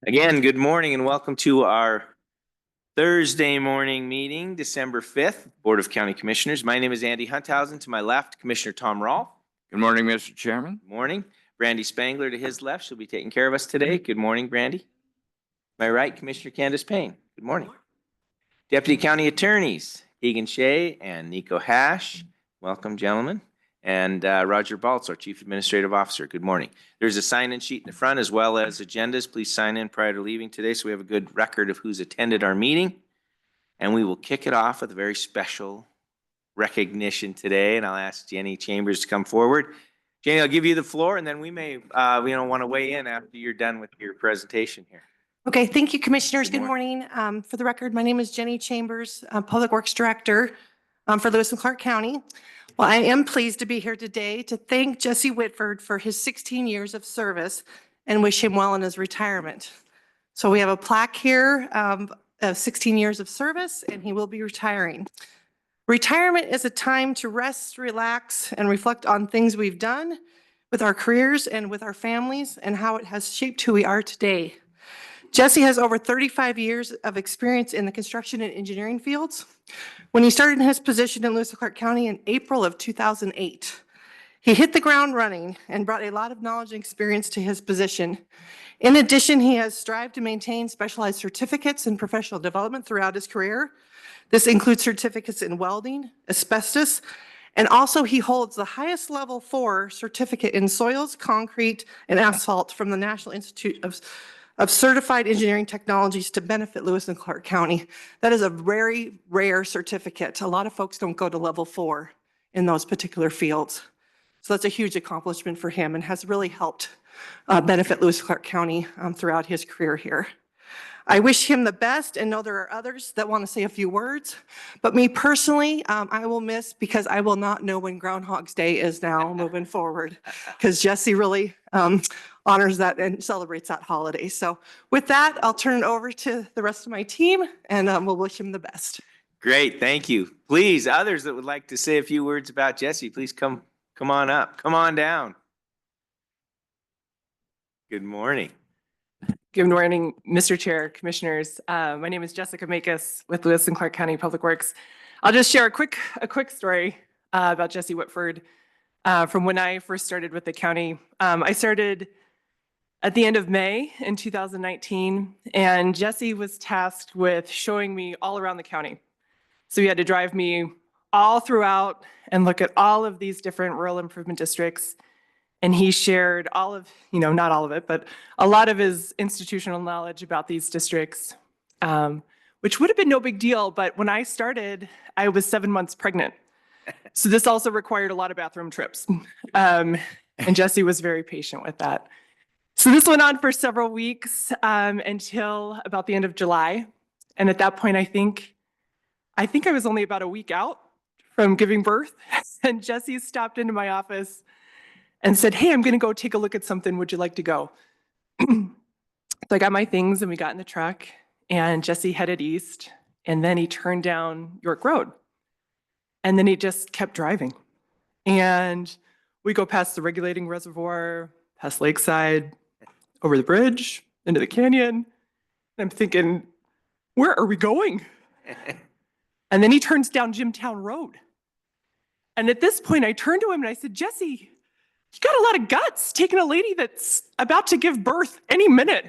Again, good morning and welcome to our Thursday morning meeting, December 5th, Board of County Commissioners. My name is Andy Hunthausen. To my left, Commissioner Tom Rolfe. Good morning, Mr. Chairman. Good morning. Brandy Spangler to his left. She'll be taking care of us today. Good morning, Brandy. My right, Commissioner Candace Payne. Good morning. Deputy County Attorneys, Shae and Nico Hash. Welcome, gentlemen. And Roger Baltz, our Chief Administrative Officer. Good morning. There's a sign-in sheet in the front as well as agendas. Please sign in prior to leaving today so we have a good record of who's attended our meeting. And we will kick it off with a very special recognition today. And I'll ask Jenny Chambers to come forward. Jenny, I'll give you the floor and then we may want to weigh in after you're done with your presentation here. Okay, thank you, Commissioners. Good morning. For the record, my name is Jenny Chambers, Public Works Director for Lewis and Clark County. Well, I am pleased to be here today to thank Jesse Whitford for his 16 years of service and wish him well in his retirement. So we have a plaque here of 16 years of service, and he will be retiring. Retirement is a time to rest, relax, and reflect on things we've done with our careers and with our families and how it has shaped who we are today. Jesse has over 35 years of experience in the construction and engineering fields. When he started in his position in Lewis and Clark County in April of 2008, he hit the ground running and brought a lot of knowledge and experience to his position. In addition, he has strived to maintain specialized certificates in professional development throughout his career. This includes certificates in welding, asbestos, and also he holds the highest level 4 certificate in soils, concrete, and asphalt from the National Institute of Certified Engineering Technologies to benefit Lewis and Clark County. That is a very rare certificate. A lot of folks don't go to level 4 in those particular fields. So that's a huge accomplishment for him and has really helped benefit Lewis and Clark County throughout his career here. I wish him the best and know there are others that want to say a few words, but me personally, I will miss because I will not know when Groundhog's Day is now moving forward because Jesse really honors that and celebrates that holiday. So with that, I'll turn it over to the rest of my team and we'll wish him the best. Great, thank you. Please, others that would like to say a few words about Jesse, please come on up, come on down. Good morning. Good morning, Mr. Chair, Commissioners. My name is Jessica Makis with Lewis and Clark County Public Works. I'll just share a quick story about Jesse Whitford from when I first started with the county. I started at the end of May in 2019, and Jesse was tasked with showing me all around the county. So he had to drive me all throughout and look at all of these different rural improvement districts. And he shared all of, not all of it, but a lot of his institutional knowledge about these districts, which would have been no big deal. But when I started, I was 7 months pregnant. So this also required a lot of bathroom trips. And Jesse was very patient with that. So this went on for several weeks until about the end of July. And at that point, I think I was only about a week out from giving birth. And Jesse stopped into my office and said, "Hey, I'm going to go take a look at something. Would you like to go?" So I got my things and we got in the truck and Jesse headed east and then he turned down York Road and then he just kept driving. And we go past the regulating reservoir, past Lakeside, over the bridge, into the canyon. And I'm thinking, where are we going? And then he turns down Jimtown Road. And at this point I turned to him and I said, "Jesse, you got a lot of guts taking a lady that's about to give birth any minute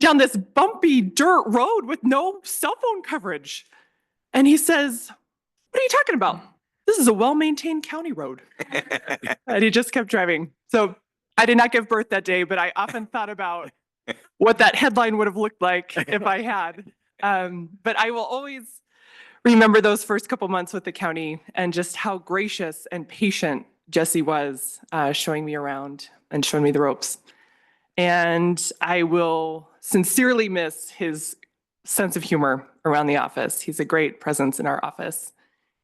down this bumpy dirt road with no cell phone coverage." And he says, "What are you talking about? This is a well-maintained county road." And he just kept driving. So I did not give birth that day, but I often thought about what that headline would have looked like if I had. But I will always remember those first couple months with the county and just how gracious and patient Jesse was showing me around and showing me the ropes. And I will sincerely miss his sense of humor around the office. He's a great presence in our office.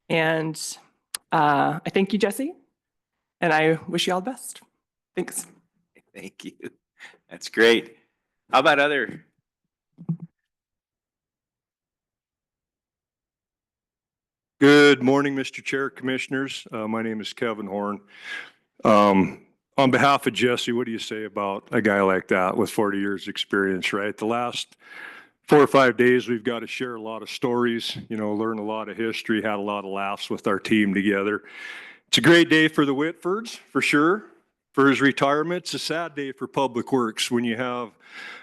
And I thank you, Jesse, and I wish you all the best. Thanks. Thank you. That's great. How about other? Good morning, Mr. Chair, Commissioners. My name is Kevin Horn. on behalf of Jesse, what do you say about a guy like that with 40 years experience, right? The last 4 or 5 days, we've got to share a lot of stories, learn a lot of history, had a lot of laughs with our team together. It's a great day for the Whitfords, for sure. For his retirement, it's a sad day for Public Works when you have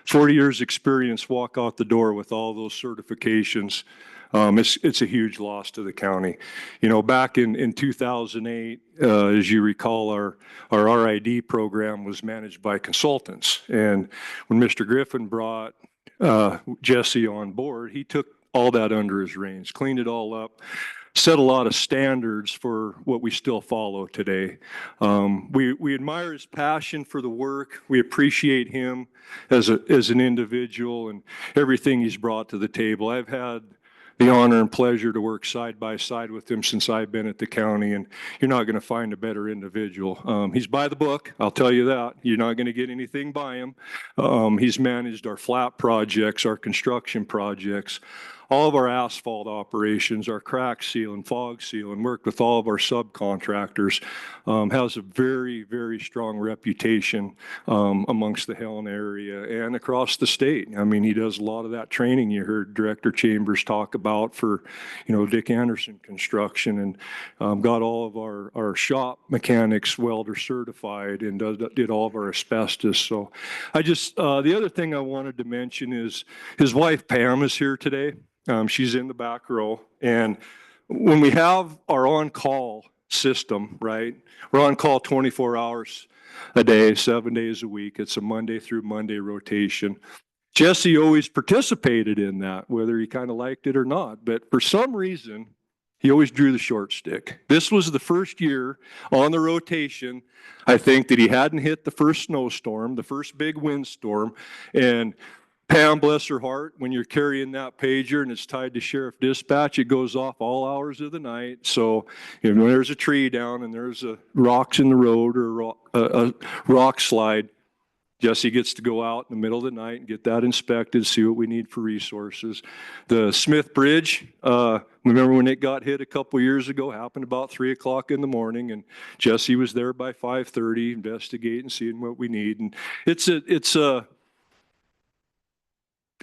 40 years experience walk out the door with all those certifications. It's a huge loss to the county. Back in 2008, as you recall, our RID program was managed by consultants. And when Mr. Griffin brought Jesse on board, he took all that under his reins, cleaned it all up, set a lot of standards for what we still follow today. We admire his passion for the work. We appreciate him as an individual and everything he's brought to the table. I've had the honor and pleasure to work side by side with him since I've been at the county, and you're not going to find a better individual. He's by the book, I'll tell you that. You're not going to get anything by him. He's managed our flat projects, our construction projects, all of our asphalt operations, our crack seal and fog seal, and worked with all of our subcontractors. Has a very, very strong reputation amongst the Helena area and across the state. I mean, he does a lot of that training you heard Director Chambers talk about for, Dick Anderson Construction, and got all of our shop mechanics welder certified and did all of our asbestos. So I just, the other thing I wanted to mention is his wife Pam is here today. She's in the back row. And when we have our on-call system, right, we're on call 24 hours a day, 7 days a week. It's a Monday through Monday rotation. Jesse always participated in that, whether he kind of liked it or not. But for some reason, he always drew the short stick. This was the first year on the rotation, I think, that he hadn't hit the first snowstorm, the first big windstorm. And Pam, bless her heart, when you're carrying that pager and it's tied to sheriff dispatch, it goes off all hours of the night. So when there's a tree down and there's rocks in the road or a rock slide, Jesse gets to go out in the middle of the night and get that inspected, see what we need for resources. The Smith Bridge, remember when it got hit a couple years ago, happened about 3 o'clock in the morning, and Jesse was there by 5:30 investigating, seeing what we need. And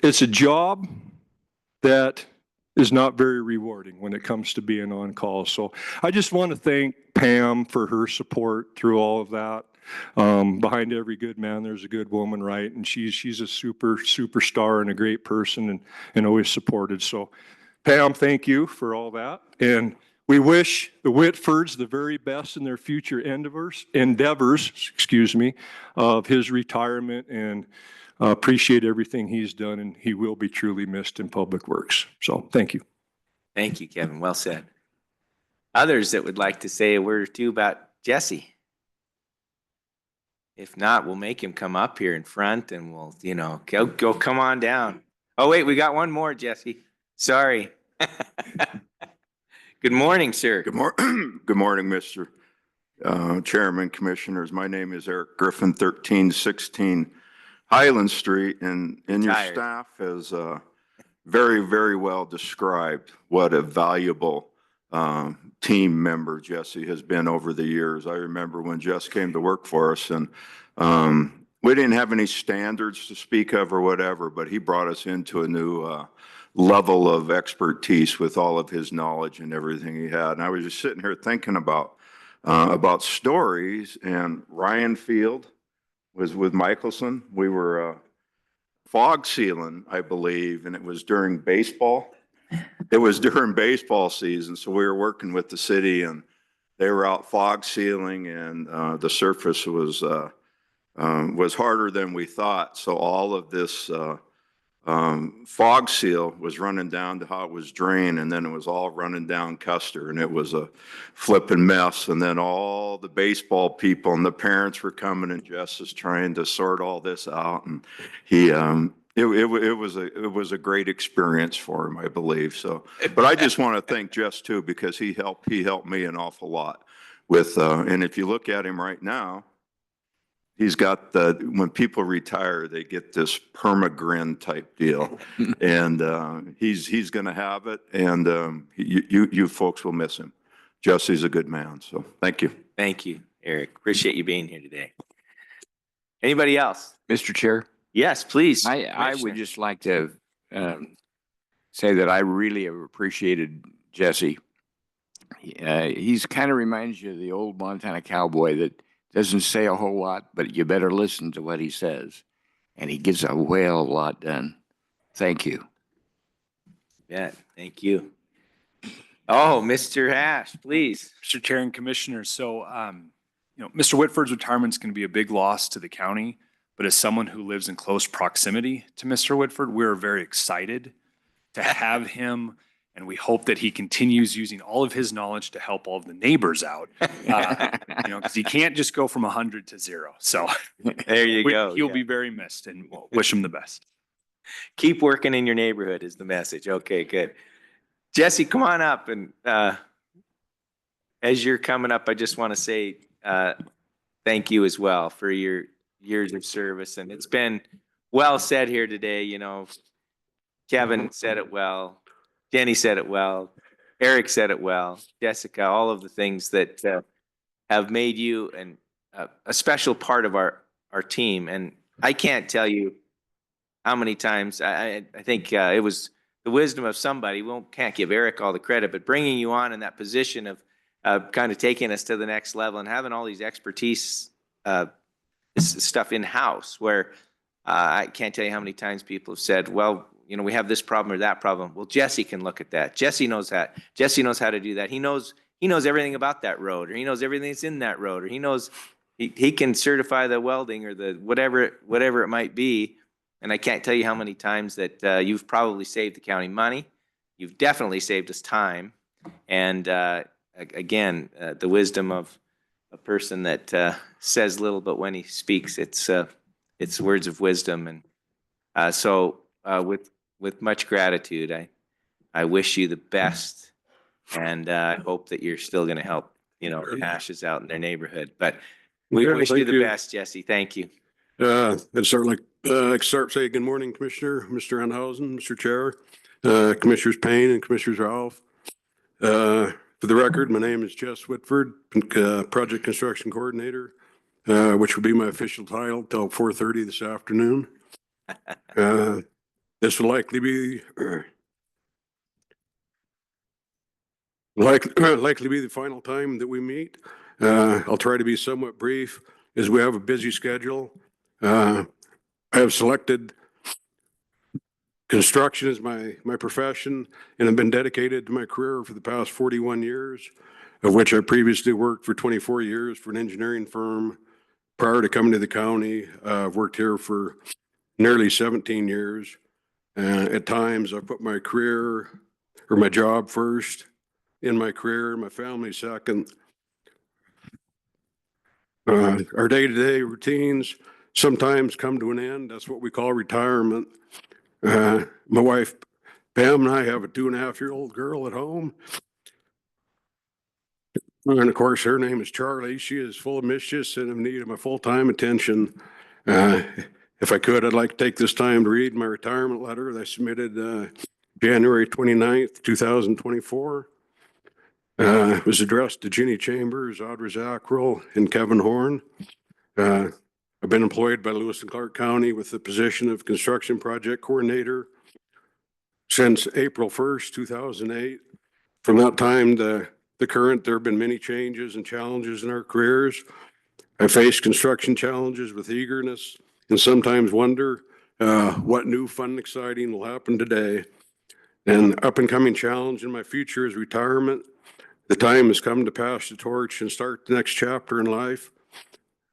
it's a job that is not very rewarding when it comes to being on call. So I just want to thank Pam for her support through all of that. Behind every good man, there's a good woman, right? And she's a superstar and a great person and always supported. So Pam, thank you for all that. And we wish the Whitfords the very best in their future endeavors, of his retirement, and appreciate everything he's done, and he will be truly missed in Public Works. So thank you. Thank you, Kevin. Well said. Others that would like to say a word or two about Jesse? If not, we'll make him come up here in front and we'll, go come on down. Oh, wait, we got one more, Jesse. Sorry. Good morning, sir. Good morning, Mr. Chairman, Commissioners. My name is Eric Griffin, 1316 Highland Street, and your staff has very, very well described what a valuable team member Jesse has been over the years. I remember when Jess came to work for us, and we didn't have any standards to speak of or whatever, but he brought us into a new level of expertise with all of his knowledge and everything he had. And I was just sitting here thinking about stories, and Ryan Field was with Michelson. We were fog sealing, I believe, and it was during baseball. It was during baseball season, so we were working with the city, and they were out fog sealing, and the surface was harder than we thought. So all of this fog seal was running down to how it was drained, and then it was all running down Custer, and it was a flipping mess. And then all the baseball people and the parents were coming, and Jess is trying to sort all this out, and it was a great experience for him, I believe. So, but I just want to thank Jess too, because he helped me an awful lot with, and if you look at him right now, he's got when people retire, they get this perma-grin type deal, and he's going to have it, and you folks will miss him. Jesse's a good man, so thank you. Thank you. Eric. Appreciate you being here today. Anybody else? Mr. Chair, Yes, please. I would Commissioner. just like to say that I really have appreciated Jesse. He's kind of reminds you of the old Montana cowboy that doesn't say a whole lot, but you better listen to what he says. And he gets a whale lot done. Thank you. Yeah, thank you. Oh, Mr. Hash, please. Mr. Chair and Commissioners, so, Mr. Whitford's retirement is going to be a big loss to the county, but as someone who lives in close proximity to Mr. Whitford, we're very excited to have him, and we hope that he continues using all of his knowledge to help all of the neighbors out. Because he can't just go from 100 to 0. So There you go. he'll yeah. be very missed, and we'll wish him the best. Keep working in your neighborhood is the message. Okay, good. Jesse, come on up. And as you're coming up, I just want to say thank you as well for your years of service. And it's been well said here today. Kevin said it well. Jenny said it well. Eric said it well. Jessica, all of the things that have made you a special part of our team. And I can't tell you how many times I think it was the wisdom of somebody. Can't give Eric all the credit, but bringing you on in that position of kind of taking us to the next level and having all these expertise stuff in house. Where I can't tell you how many times people have said, "Well, we have this problem or that problem." Well, Jesse can look at that. Jesse knows that. Jesse knows how to do that. He knows everything about that road, or he knows everything that's in that road, or he knows he can certify the welding or the whatever it might be. And I can't tell you how many times that you've probably saved the county money. You've definitely saved us time. And again, the wisdom of a person that says little, but when he speaks, it's words of wisdom. And so with much gratitude, I wish you the best. And I hope that you're still going to help, the Hashes out in their neighborhood. But we wish you the best, Jesse. Thank you. I'd start say good morning, Commissioner, Mr. Enhausen, Mr. Chair, Commissioners Payne and Commissioners Ralph. For the record, my name is Jess Whitford, Project Construction Coordinator, which will be my official title till 4:30 this afternoon. This will likely be the final time that we meet. I'll try to be somewhat brief as we have a busy schedule. I have selected construction as my profession and have been dedicated to my career for the past 41 years, of which I previously worked for 24 years for an engineering firm. Prior to coming to the county, I've worked here for nearly 17 years. At times, I put my career or my job first in my career, my family second. Our day-to-day routines sometimes come to an end. That's what we call retirement. My wife, Pam, and I have a 2.5-year-old girl at home. And of course, her name is Charlie. She is full of mischief and in need of my full-time attention. If I could, I'd like to take this time to read my retirement letter that I submitted January 29th, 2024. It was addressed to Ginny Chambers, Audra Zackrell, and Kevin Horn. I've been employed by Lewis and Clark County with the position of Construction Project Coordinator since April 1st, 2008. From that time to the current, there have been many changes and challenges in our careers. I face construction challenges with eagerness and sometimes wonder what new, fun, and exciting will happen today. An up-and-coming challenge in my future is retirement. The time has come to pass the torch and start the next chapter in life.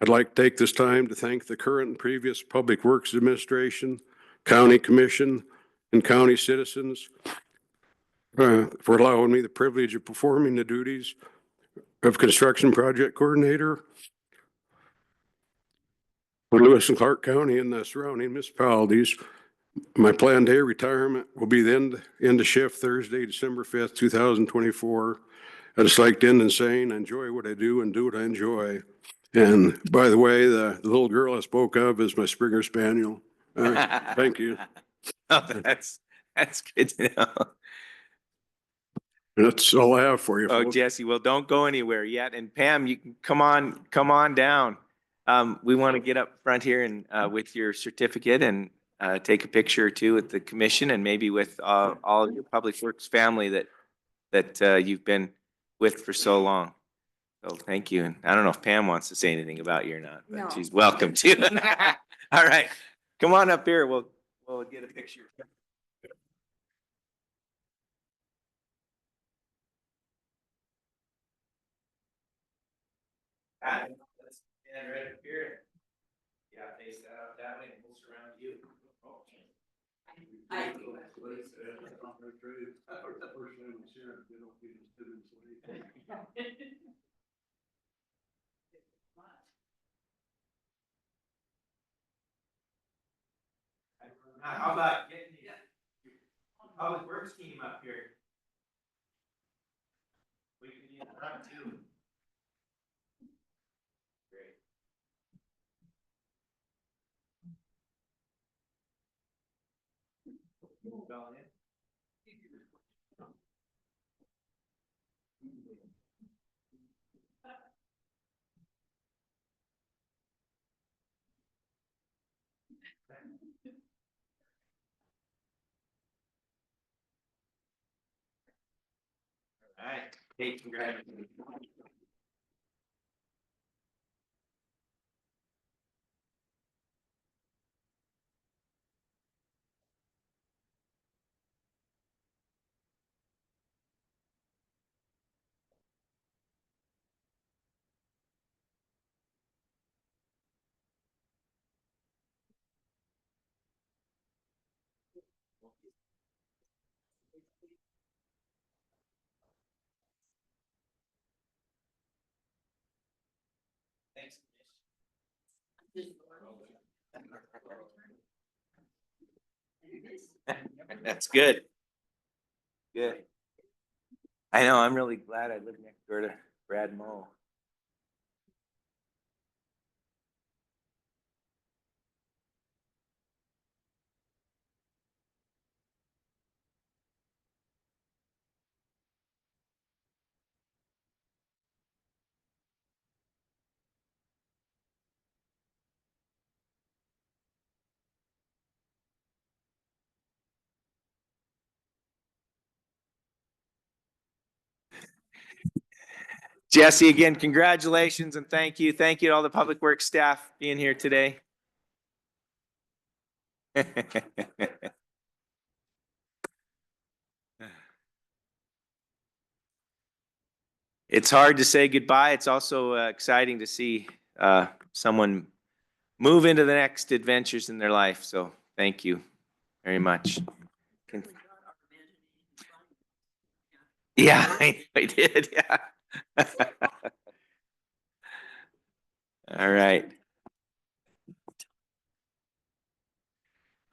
I'd like to take this time to thank the current and previous Public Works Administration, County Commission, and county citizens for allowing me the privilege of performing the duties of Construction Project Coordinator for Lewis and Clark County and the surrounding municipalities. My planned day of retirement will be the end of shift Thursday, December 5th, 2024. I just like to end in saying I enjoy what I do and do what I enjoy. And by the way, the little girl I spoke of is my Springer Spaniel. Thank you. Oh, that's good to know. That's all I have for you, Oh, folks. Jesse, well, don't go anywhere yet. And Pam, you can come on down. We want to get up front here and with your certificate and take a picture or two with the commission and maybe with all of your Public Works family that you've been with for so long. So thank you. And I don't know if Pam wants to say anything about you or not, but she's welcome to. All right, come on up here. We'll get a picture. Let's stand right up here. Yeah, face that out that way and we'll surround you. How about getting the Public Works team up here? We can use front too. Great. All right. Hey, congratulations. Thanks. That's good. Good. I know, I'm really glad I live next door to Brad Moe. Jesse, again, congratulations and thank you. Thank you to all the Public Works staff being here today. It's hard to say goodbye. It's also exciting to see someone move into the next adventures in their life. So thank you very much. Yeah, I did. Yeah. All right.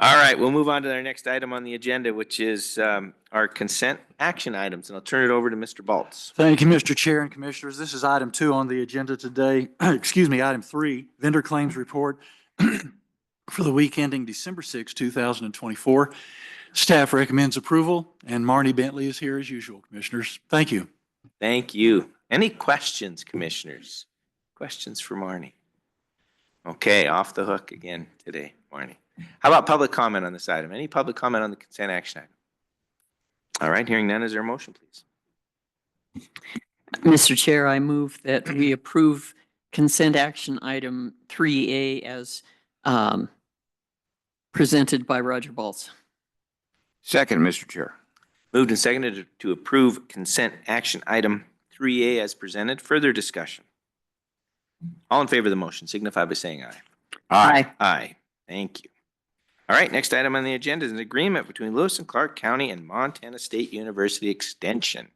All right, we'll move on to our next item on the agenda, which is our consent action items, and I'll turn it over to Mr. Baltz. Thank you, Mr. Chair and Commissioners. This is item 2 on the agenda today. Excuse me, item 3, vendor claims report for the week ending December 6, 2024. Staff recommends approval, and Marni Bentley is here as usual, Commissioners. Thank you. Thank you. Any questions, Commissioners? Questions for Marni? Okay, off the hook again today, Marni. How about public comment on this item? Any public comment on the consent action item? All right, hearing none, is there a motion, please? Mr. Chair, I move that we approve consent action item 3A as presented by Roger Baltz. Second, Mr. Chair. Moved and seconded to approve consent action item 3A as presented. Further discussion? All in favor of the motion signify by saying aye. Aye. Aye. Thank you. All right, next item on the agenda is an agreement between Lewis and Clark County and Montana State University Extension.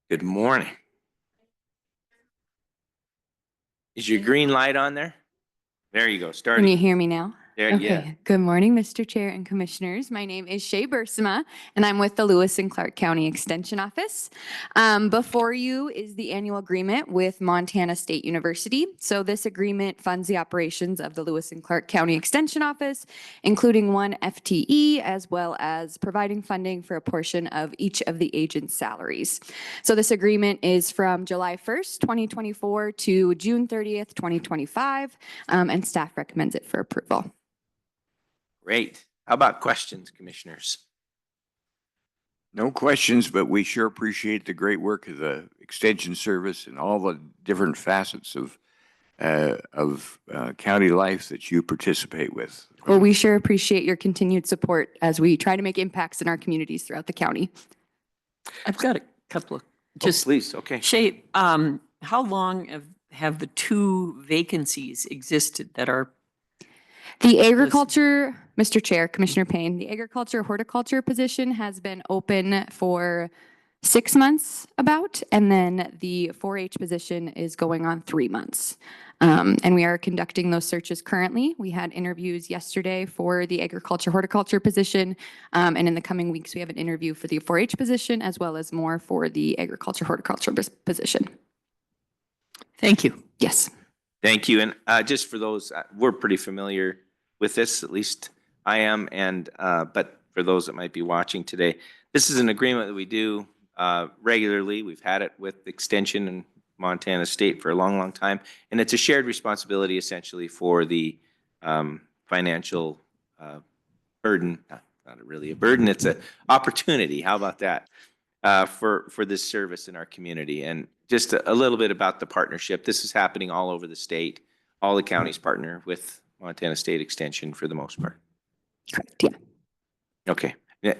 Good morning. Is your green light on there? There you go. Can Starting. you hear me now? There, yeah. Okay, good morning, Mr. Chair and Commissioners. My name is Shae Bruursema, and I'm with the Lewis and Clark County Extension Office. Before you is the annual agreement with Montana State University. So this agreement funds the operations of the Lewis and Clark County Extension Office, including one FTE, as well as providing funding for a portion of each of the agents' salaries. So this agreement is from July 1st, 2024 to June 30th, 2025, and staff recommends it for approval. Great. How about questions, commissioners? No questions, but we sure appreciate the great work of the Extension Service and all the different facets of county life that you participate with. Well, we sure appreciate your continued support as we try to make impacts in our communities throughout the county. I've got a couple of, Just please, okay. Shae, how long have the two vacancies existed that are? The agriculture, Mr. Chair, Commissioner Payne, the agriculture horticulture position has been open for 6 months about, and then the 4-H position is going on 3 months. And we are conducting those searches currently. We had interviews yesterday for the agriculture horticulture position, and in the coming weeks, we have an interview for the 4-H position as well as more for the agriculture horticulture position. Thank you. Yes. Thank you. And just for those, we're pretty familiar with this, at least I am, and but for those that might be watching today, this is an agreement that we do regularly. We've had it with Extension and Montana State for a long, long time, and it's a shared responsibility essentially for the financial burden. Not really a burden, it's an opportunity. How about that? For this service in our community. And just a little bit about the partnership. This is happening all over the state. All the counties partner with Montana State Extension for the most part. Correct. Yeah. Okay. Yeah.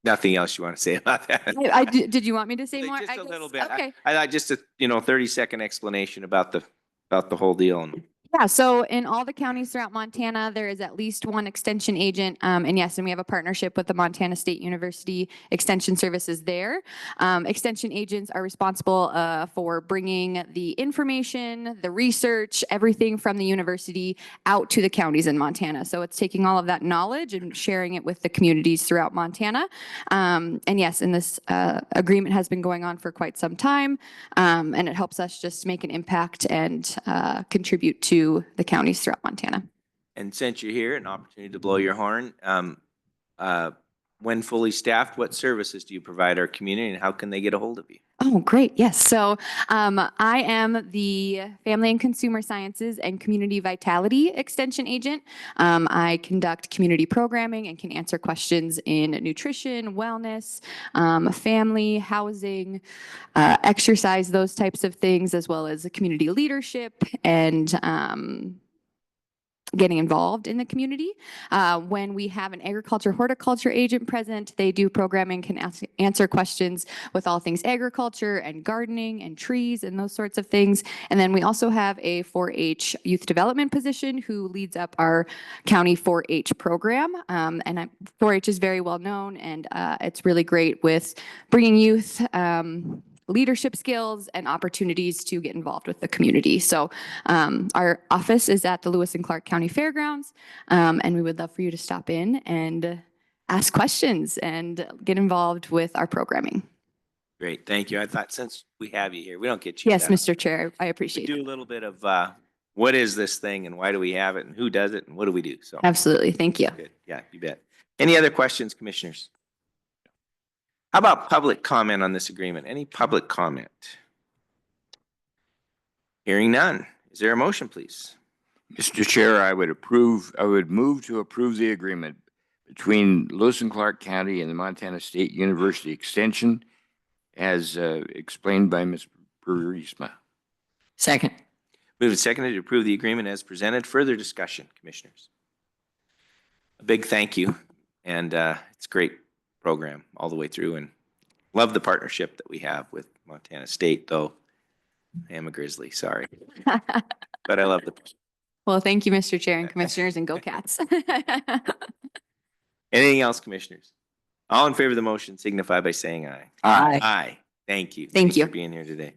Nothing else you want to say about that? Did you want me to say more? Just I a guess- little bit. Okay. I just a 30-second explanation about the whole deal. And Yeah, so in all the counties throughout Montana, there is at least one extension agent. And yes, and we have a partnership with the Montana State University Extension Services there. Extension agents are responsible for bringing the information, the research, everything from the university out to the counties in Montana. So it's taking all of that knowledge and sharing it with the communities throughout Montana. And yes, and this agreement has been going on for quite some time. And it helps us just make an impact and contribute to the counties throughout Montana. And since you're here, an opportunity to blow your horn. When fully staffed, what services do you provide our community and how can they get a hold of you? Oh, great. Yes. So I am the Family and Consumer Sciences and Community Vitality Extension Agent. I conduct community programming and can answer questions in nutrition, wellness, family, housing, exercise, those types of things, as well as community leadership and getting involved in the community. When we have an agriculture horticulture agent present, they do programming, can answer questions with all things agriculture and gardening and trees and those sorts of things. And then we also have a 4-H youth development position who leads up our county 4-H program. And 4-H is very well known, and it's really great with bringing youth leadership skills and opportunities to get involved with the community. So our office is at the Lewis and Clark County Fairgrounds, and we would love for you to stop in and ask questions and get involved with our programming. Great, thank you. I thought since we have you here, we don't get you. Yes, Mr. Chair, I appreciate we it. do a little bit of what is this thing and why do we have it and who does it and what do we do? So Absolutely, thank you. good. Yeah, you bet. Any other questions, commissioners? How about public comment on this agreement? Any public comment? Hearing none. Is there a motion, please? Mr. Chair, I would move to approve the agreement between Lewis and Clark County and the Montana State University Extension as explained by Ms. Bruursema. Second. Moved and seconded to approve the agreement as presented. Further discussion, commissioners? A big thank you. And it's a great program all the way through, and love the partnership that we have with Montana State, though I am a Grizzly, sorry. But I love the. Well, thank you, Mr. Chair and Commissioners, and go Cats. Anything else, commissioners? All in favor of the motion signify by saying aye. Aye. Aye. Thank you. Thank Thanks you. for being here today.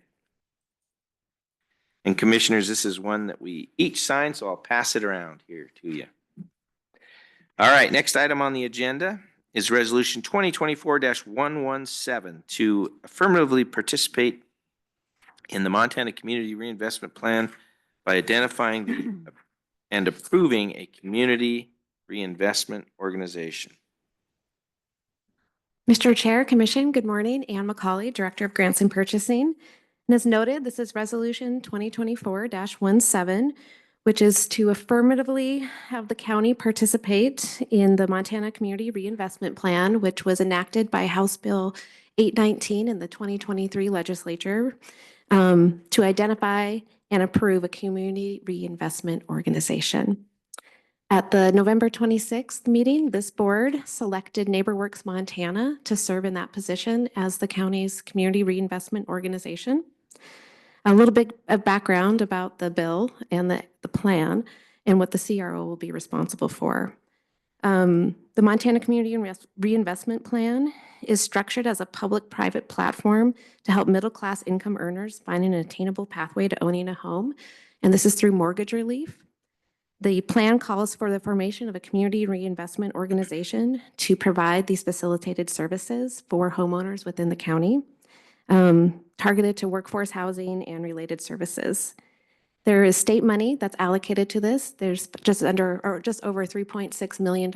And commissioners, this is one that we each sign, so I'll pass it around here to you. All right, next item on the agenda is Resolution 2024-117 to affirmatively participate in the Montana Community Reinvestment Plan by identifying and approving a community reinvestment organization. Mr. Chair, Commission, good morning. Ann McCauley, Director of Grants and Purchasing. And as noted, this is Resolution 2024-17, which is to affirmatively have the county participate in the Montana Community Reinvestment Plan, which was enacted by House Bill 819 in the 2023 legislature to identify and approve a community reinvestment organization. At the November 26th meeting, this board selected NeighborWorks Montana to serve in that position as the county's community reinvestment organization. A little bit of background about the bill and the plan and what the CRO will be responsible for. The Montana Community Reinvestment Plan is structured as a public-private platform to help middle-class income earners find an attainable pathway to owning a home, and this is through mortgage relief. The plan calls for the formation of a community reinvestment organization to provide these facilitated services for homeowners within the county, targeted to workforce housing and related services. There is state money that's allocated to this. There's just over $3.6 million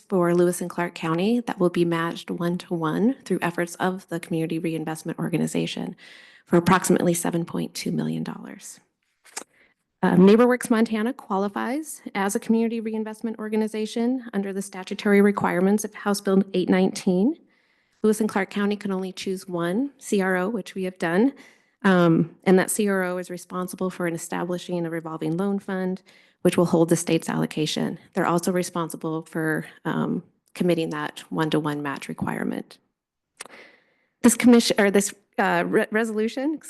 for Lewis and Clark County that will be matched 1-to-1 through efforts of the Community Reinvestment Organization for approximately $7.2 million. NeighborWorks Montana qualifies as a community reinvestment organization under the statutory requirements of House Bill 819. Lewis and Clark County can only choose one CRO, which we have done. And that CRO is responsible for establishing a revolving loan fund, which will hold the state's allocation. They're also responsible for committing that 1-to-1 match requirement. This resolution,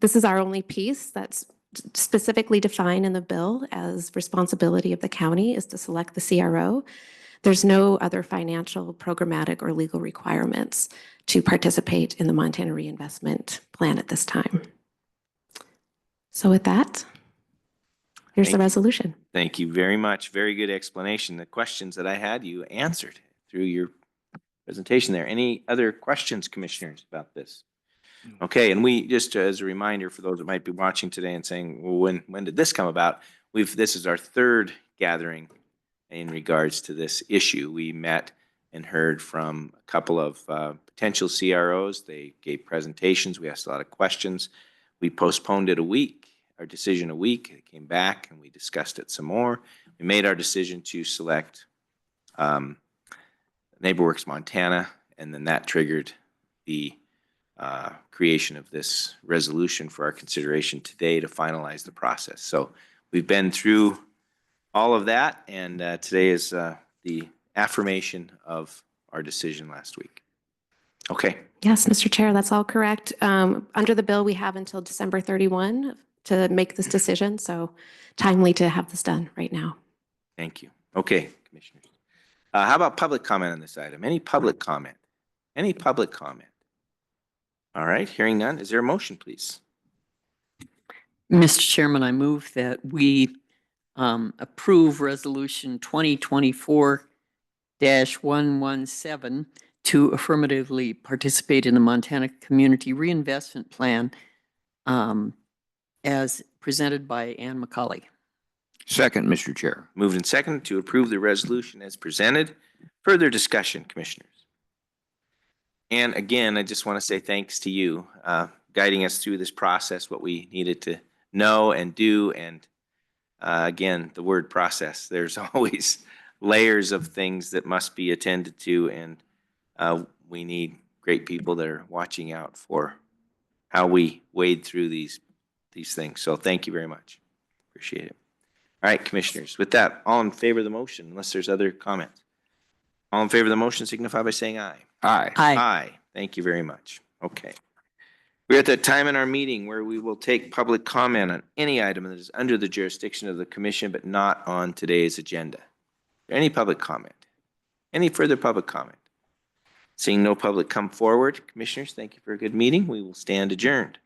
this is our only piece that's specifically defined in the bill as responsibility of the county is to select the CRO. There's no other financial, programmatic, or legal requirements to participate in the Montana Reinvestment Plan at this time. So with that, here's the resolution. Thank you very much. Very good explanation. The questions that I had, you answered through your presentation there. Any other questions, commissioners, about this? Okay, and we just as a reminder for those that might be watching today and saying, well, when did this come about? This is our third gathering in regards to this issue. We met and heard from a couple of potential CROs. They gave presentations. We asked a lot of questions. We postponed it a week, our decision a week. It came back and we discussed it some more. We made our decision to select NeighborWorks Montana, and then that triggered the creation of this resolution for our consideration today to finalize the process. So we've been through all of that, and today is the affirmation of our decision last week. Okay. Yes, Mr. Chair, that's all correct. Under the bill, we have until December 31 to make this decision, so timely to have this done right now. Thank you. Okay, commissioners. How about public comment on this item? Any public comment? Any public comment? All right, hearing none. Is there a motion, please? Mr. Chairman, I move that we approve Resolution 2024-117 to affirmatively participate in the Montana Community Reinvestment Plan as presented by Ann McCauley. Second, Mr. Chair. Moved and seconded to approve the resolution as presented. Further discussion, commissioners? And again, I just want to say thanks to you guiding us through this process, what we needed to know and do. And again, the word process, there's always layers of things that must be attended to. And we need great people that are watching out for how we wade through these things. So thank you very much. Appreciate it. All right, commissioners, with that, all in favor of the motion, unless there's other comments. All in favor of the motion signify by saying aye. Aye. Aye. Aye. Thank you very much. Okay. We're at that time in our meeting where we will take public comment on any item that is under the jurisdiction of the commission, but not on today's agenda. Any public comment? Any further public comment? Seeing no public come forward, commissioners, thank you for a good meeting. We will stand adjourned.